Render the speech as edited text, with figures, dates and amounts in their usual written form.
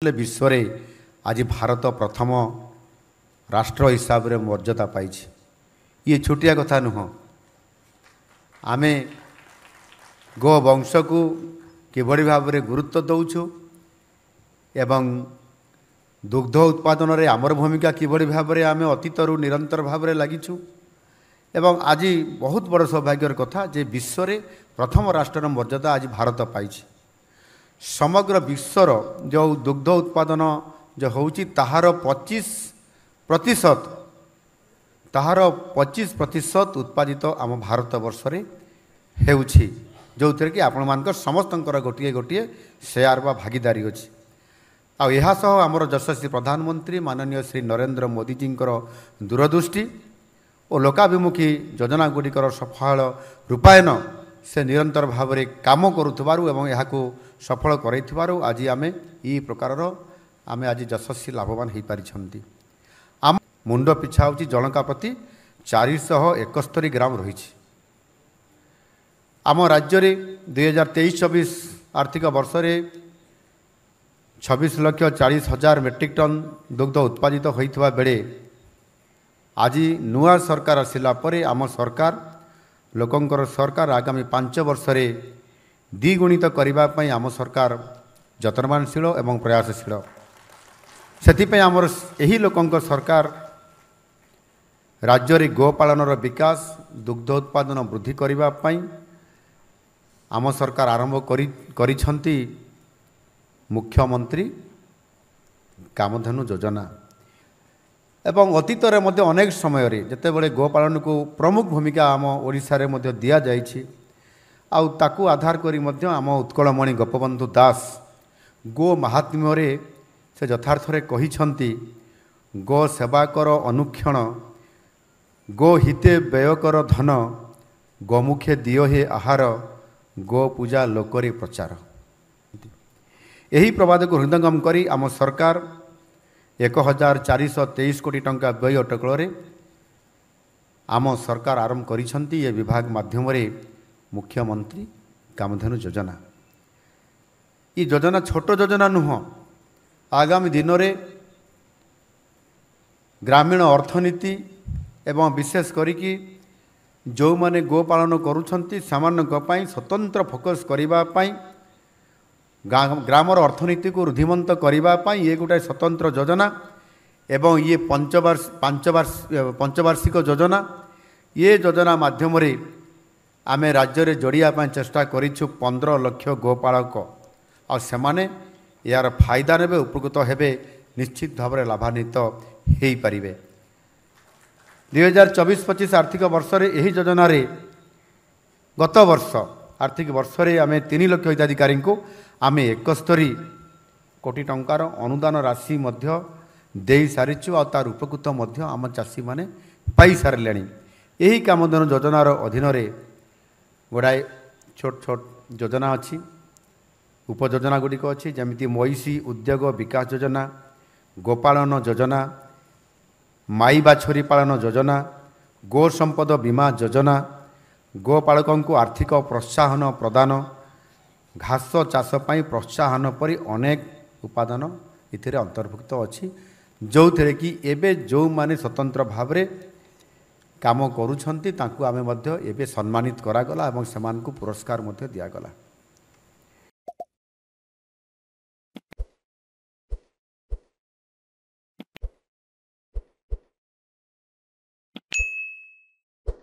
विश्व रे आज भारत प्रथम राष्ट्र हिसाब रे मर्यादा पाई। ये छोटिया कथा नुह। आमे गो वंश को किभली भाव में गुरुत्व दौचु एवं दुग्ध उत्पादन रे आमर भूमिका किभली भाव में आमे अतीतरु निरंतर भाव में लागिछु एवं आज बहुत बड़ सौभाग्यर कथा जे विश्व रे प्रथम राष्ट्र मर्यादा आज भारत पाई। समग्र विश्वर जो दुग्ध उत्पादन जो होउची ताहार 25% उत्पादित आम भारत वर्ष रे हेउची, जो थे कि आपण मानकर समस्तंकर गोटे गोटे शेयर बा भागीदारी अच्छी। आमर यशस्वी प्रधानमंत्री माननीय श्री नरेंद्र मोदी जी दूरदृष्टि और लोकाभिमुखी योजना गुड़िकर सफल रूपायन से निरंतर भाव में काम करुथबारु एवं यहाको सफल करैथबारु आज आमे ई प्रकारर आमे आज यशस्वी लाभवान हो पारिछंती। आम मुंड पिछा होची जनका प्रति 471 ग्राम रही। आम राज्य रे 2023-24 आर्थिक वर्ष रे 26,40,000 मेट्रिक टन दुग्ध उत्पादित होइथबा बेले आज नुआ सरकार आसिला परे आम सरकार लोकंकर सरकार आगामी 5 वर्ष रे द्विगुणित करने आम सरकार जतनवानशील एवं प्रयासशील। से आमर यही लोकंक सरकार राज्य रे गोपालनर विकास दुग्ध उत्पादन वृद्धि करने आम सरकार आरंभ करिछंती मुख्यमंत्री कामधेनु योजना। एवं अतीत रे मध्य अनेक समय रे जते बळे गोपालन को प्रमुख भूमिका आम ओडिशा रे मध्य दिया जाइछि। आउ ताकू आधार करी मध्य आम उत्कलमणि गोपबंधु दास गो महात्म्य रे से यथार्थ रे कहिछंती गो सेवा कर अनुक्षण गो हिते व्यय कर धन गोमुखे दियो हे आहार गो पूजा लोकरी प्रचार। यही प्रवाद को हृदयंगम करी आम सरकार 1,423 कोटी टंका व्यय अटकल आम सरकार आरंभ करिछंती ये विभाग माध्यम रे मुख्यमंत्री कामधेनु योजना। ये योजना छोट योजना नुह। आगामी दिन रे ग्रामीण अर्थनीति एवं विशेष करिकी जो माने गोपालन करुछंती सामान्य पई स्वतंत्र फोकस करिबा पई ग्रामर अर्थनीति को रुद्धिमंत करने ये गोटे स्वतंत्र योजना एवं ये पंचवार्षिक योजना। ये योजना माध्यम रे आमे राज्य रे जोड़िया चेष्टा करिछु 15 लाख गोपालक और सेमाने यार फायदा नेबे उपकृत हेबे निश्चित भाव में लाभान्वित हो पारिबे। 2024-25 आर्थिक वर्ष रे यही योजना रे गत वर्ष आर्थिक वर्ष रे आमे 3 लाख हिताधिकारी को आमे 71 कोटी टंकार अनुदान राशि मध्य दे सारिछु और तार उपकृत मध्य आम चाषी माने पाई सारे। यही कामधेनु योजनार अधीन रे गुड़ाए छोट छोट योजना अच्छी उपयोजना गुड़िक अच्छी जमीती मईसी उद्योग विकास योजना गोपालन योजना माई बाछरी पालन योजना गो संपद बीमा योजना गोपालकों को आर्थिक प्रोत्साहन प्रदान घास चाष पाई प्रोत्साहन परी अनेक उपादान इथिरे अंतर्भुक्त अच्छी जो थे कि एबे जो माने स्वतंत्र भाव में काम करुछंती तांकु आमे मध्य एबे सम्मानित करागला एवं सेमान को पुरस्कार मध्य दियागला।